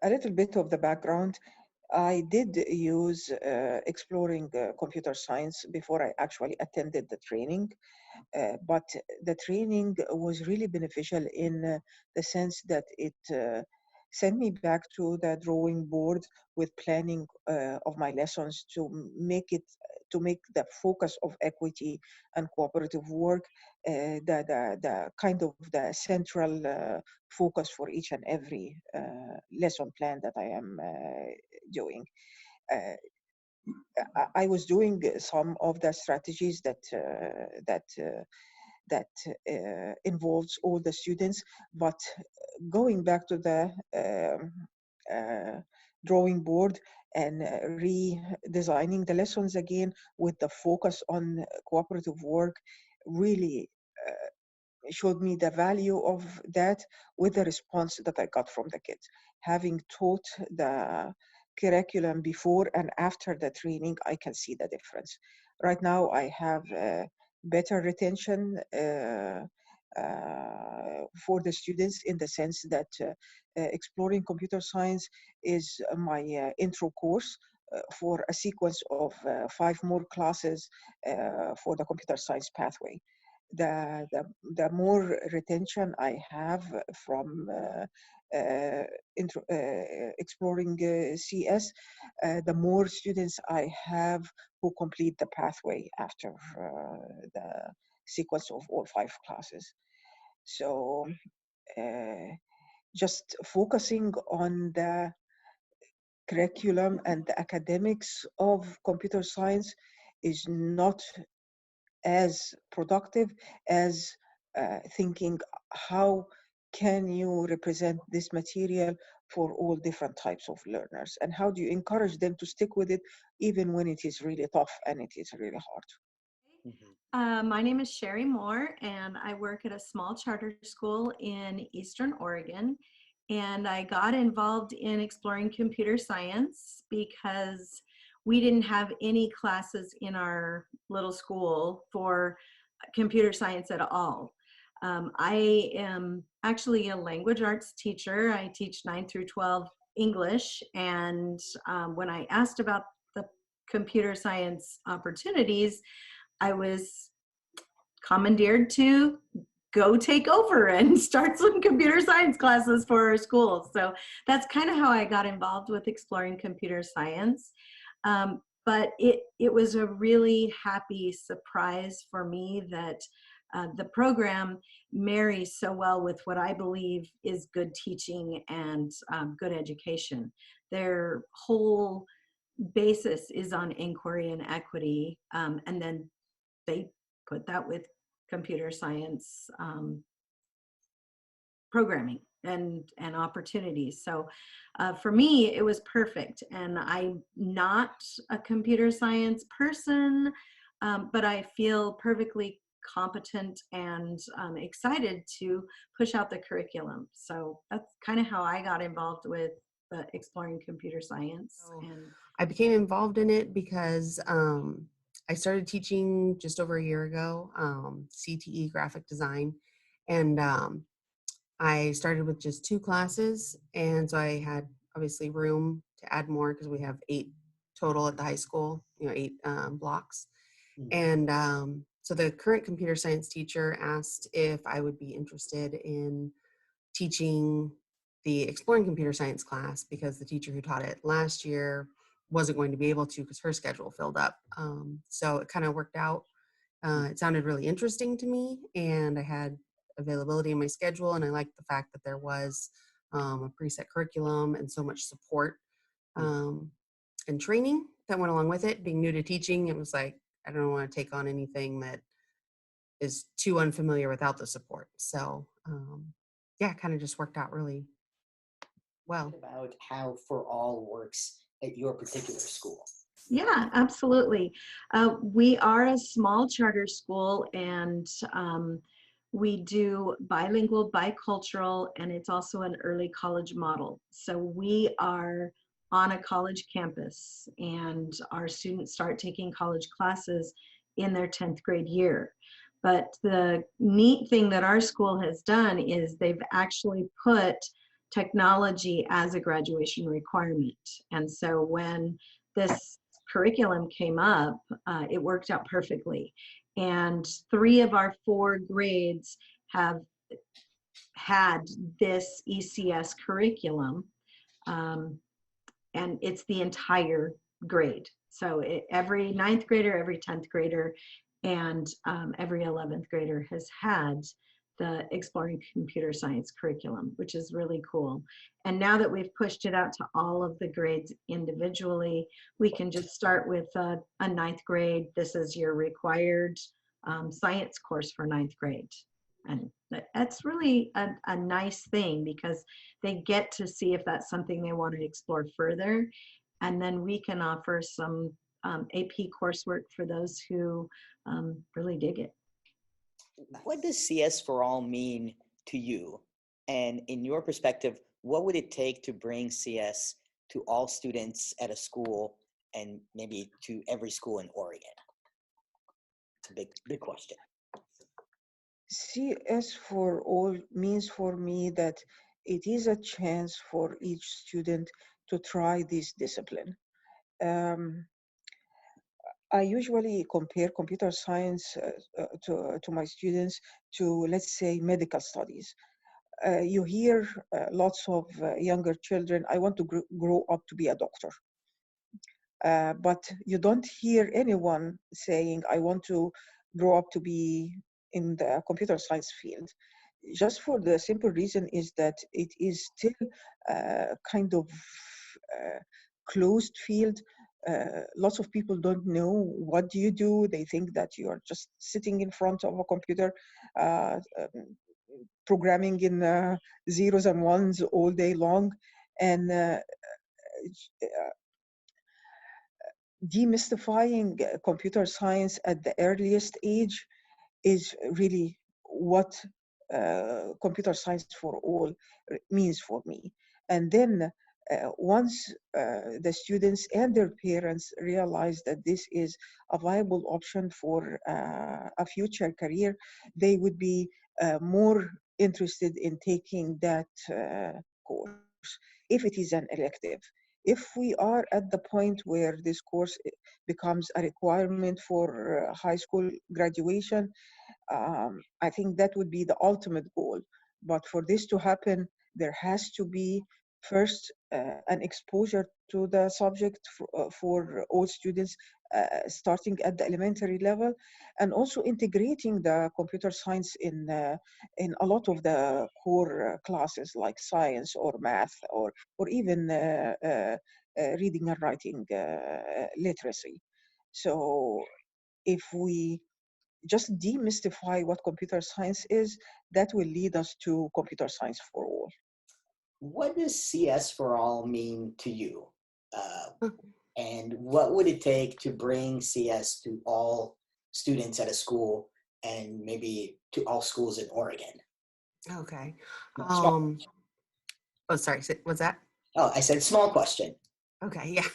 a little bit of the background. I did use exploring computer science before I actually attended the training. But the training was really beneficial in the sense that it sent me back to the drawing board with planning of my lessons to make the focus of equity and cooperative work the kind of the central focus for each and every lesson plan that I am doing. Uh, I was doing some of the strategies that involves all the students, but going back to the drawing board and redesigning the lessons again with the focus on cooperative work really showed me the value of that with the response that I got from the kids. Having taught the curriculum before and after the training, I can see the difference. Right now, I have better retention for the students in the sense that exploring computer science is my intro course for a sequence of 5 more classes for the computer science pathway. The more retention I have from exploring CS, the more students I have who complete the pathway after the sequence of all 5 classes. So just focusing on the curriculum and the academics of computer science is not as productive as thinking how can you represent this material for all different types of learners, and how do you encourage them to stick with it even when it is really tough and it is really hard. My name is Sherry Moore, and I work at a small charter school in Eastern Oregon. And I got involved in exploring computer science because we didn't have any classes in our little school for computer science at all. I am actually a language arts teacher. I teach 9 through 12 English. And when I asked about the computer science opportunities, I was commandeered to go take over and start some computer science classes for our school. So that's kind of how I got involved with exploring computer science. But it was a really happy surprise for me that the program marries so well with what I believe is good teaching and good education. Their whole basis is on inquiry and equity, and then they put that with computer science programming and opportunities. So for me, it was perfect. And I'm not a computer science person, but I feel perfectly competent and excited to push out the curriculum. So that's kind of how I got involved with exploring computer science. And I became involved in it because I started teaching just over a year ago, CTE graphic design, and I started with just 2 classes, and so I had obviously room to add more because we have 8 total at the high school, 8 blocks. And so the current computer science teacher asked if I would be interested in teaching the exploring computer science class because the teacher who taught it last year wasn't going to be able to because her schedule filled up. So it kind of worked out. It sounded really interesting to me, and I had availability in my schedule, and I liked the fact that there was a preset curriculum and so much support and training that went along with it. Being new to teaching, it was like, I don't want to take on anything that is too unfamiliar without the support. So yeah, it kind of just worked out really well. About how For All works at your particular school. Yeah, absolutely. We are a small charter school, and we do bilingual, bicultural, and it's also an early college model. So we are on a college campus, and our students start taking college classes in their 10th grade year. But the neat thing that our school has done is they've actually put technology as a graduation requirement. And so when this curriculum came up, it worked out perfectly. And 3 of our 4 grades have had this ECS curriculum, and it's the entire grade. So every 9th grader, every 10th grader, and every 11th grader has had the Exploring Computer Science curriculum, which is really cool. And now that we've pushed it out to all of the grades individually, we can just start with a 9th grade. This is your required science course for 9th grade. And that's really a nice thing, because they get to see if that's something they want to explore further. And then we can offer some AP coursework for those who really dig it. What does CS for All mean to you? And in your perspective, what would it take to bring CS to all students at a school and maybe to every school in Oregon? It's a big question. CS for all means for me that it is a chance for each student to try this discipline. I usually compare computer science to my students to, let's say, medical studies. You hear lots of younger children, I want to grow up to be a doctor. But you don't hear anyone saying, I want to grow up to be in the computer science field. Just for the simple reason is that it is still kind of closed field. Lots of people don't know what do you do. They think that you are just sitting in front of a computer, programming in zeros and ones all day long. And demystifying computer science at the earliest age is really what computer science for all means for me. And then once the students and their parents realize that this is a viable option for a future career, they would be more interested in taking that course if it is an elective. If we are at the point where this course becomes a requirement for high school graduation, I think that would be the ultimate goal. But for this to happen, there has to be first an exposure to the subject for all students starting at the elementary level, and also integrating the computer science in a lot of the core classes like science or math or even reading and writing literacy. So if we just demystify what computer science is, that will lead us to computer science for all. What does CS for All mean to you? And what would it take to bring CS to all students at a school and maybe to all schools in Oregon? Okay. Small. Oh, sorry. What's that? Oh, I said small question. Okay. Yeah.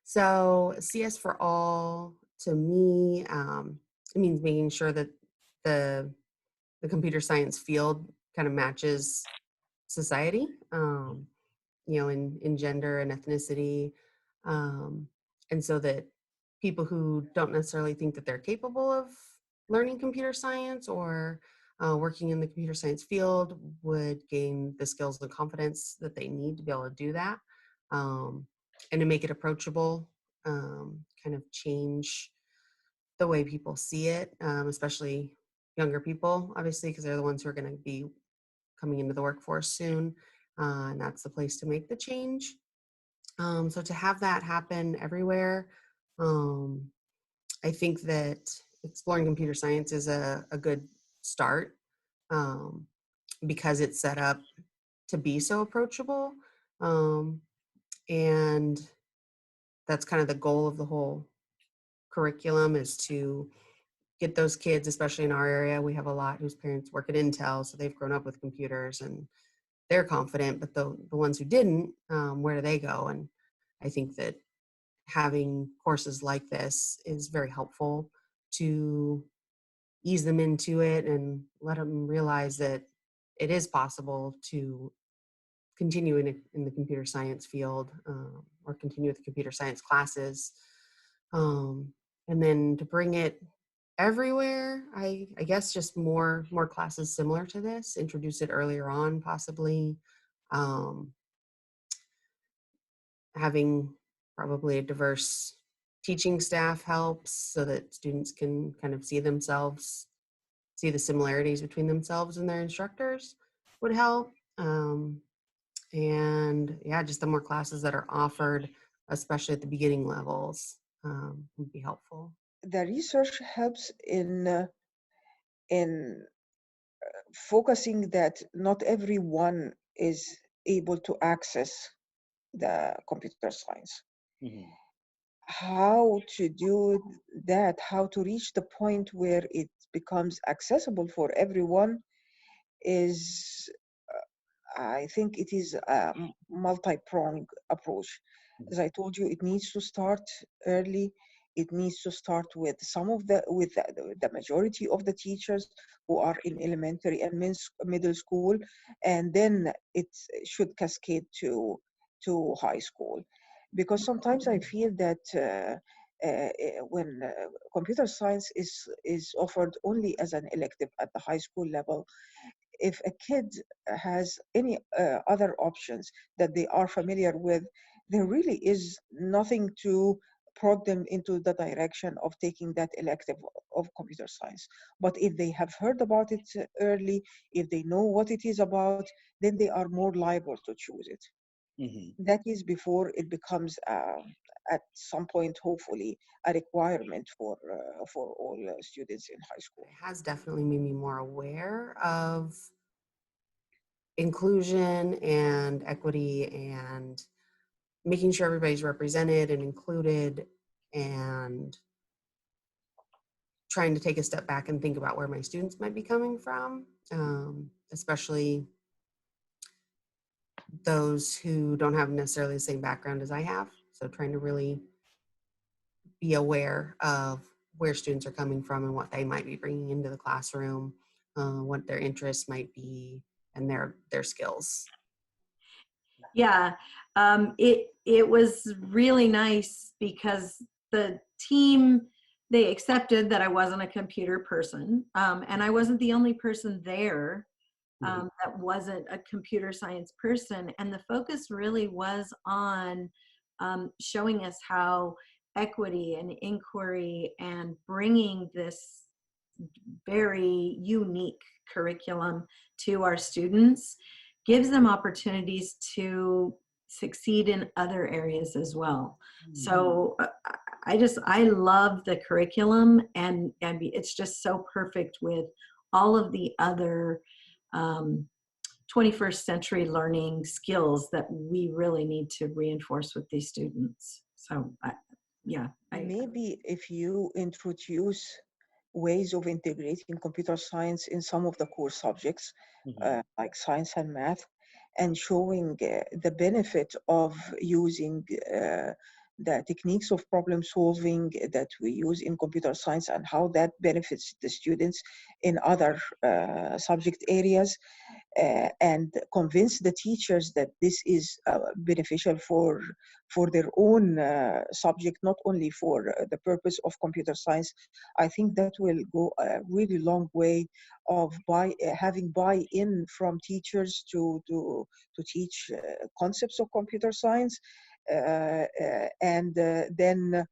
So CS for All to me, it means making sure that the computer science field kind of matches society, in gender and ethnicity, and so that people who don't necessarily think that they're capable of learning computer science or working in the computer science field would gain the skills and confidence that they need to be able to do that, and to make it approachable, kind of change the way people see it, especially younger people, obviously, because they're the ones who are going to be coming into the workforce soon, and that's the place to make the change. So to have that happen everywhere, I think that exploring computer science is a good start, because it's set up to be so approachable, and that's kind of the goal of the whole curriculum, is to get those kids, especially in our area. We have a lot whose parents work at Intel, so they've grown up with computers and they're confident, but the ones who didn't, where do they go? And I think that having courses like this is very helpful to ease them into it and let them realize that it is possible to continue in the computer science field, or continue with the computer science classes. And then to bring it everywhere, I guess just more classes similar to this, introduce it earlier on, possibly. Having probably a diverse teaching staff helps, so that students can kind of see the similarities between themselves and their instructors would help. And yeah, just the more classes that are offered, especially at the beginning levels, would be helpful. The research helps in focusing that not everyone is able to access the computer science. Mhm. How to do that, how to reach the point where it becomes accessible for everyone is, I think it is a multi-pronged approach. As I told you, it needs to start early. It needs to start with the majority of the teachers who are in elementary and middle school, and then it should cascade to high school. Because sometimes I feel that when computer science is offered only as an elective at the high school level, if a kid has any other options that they are familiar with, there really is nothing to prod them into the direction of taking that elective of computer science. But if they have heard about it early, if they know what it is about, then they are more liable to choose it. Mhm. That is before it becomes, at some point, hopefully, a requirement for all students in high school. It has definitely made me more aware of inclusion and equity, and making sure everybody's represented and included, and trying to take a step back and think about where my students might be coming from, especially those who don't have necessarily the same background as I have. So trying to really be aware of where students are coming from and what they might be bringing into the classroom, what their interests might be, and their skills. Yeah, it was really nice because the team, they accepted that I wasn't a computer person, and I wasn't the only person there that wasn't a computer science person. And the focus really was on showing us how equity and inquiry and bringing this very unique curriculum to our students gives them opportunities to succeed in other areas as well. So I love the curriculum, and it's just so perfect with all of the other 21st century learning skills that we really need to reinforce with these students. So Maybe if you introduce ways of integrating computer science in some of the core subjects, Mhm. like science and math, and showing the benefit of using the techniques of problem solving that we use in computer science, and how that benefits the students in other subject areas, and convince the teachers that this is beneficial for their own subject, not only for the purpose of computer science. I think that will go a really long way of having buy-in from teachers to teach concepts of computer science, and then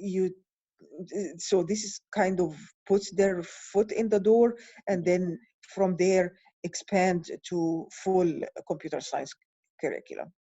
you so this is kind of puts their foot in the door, and then from there expand to full computer science curriculum.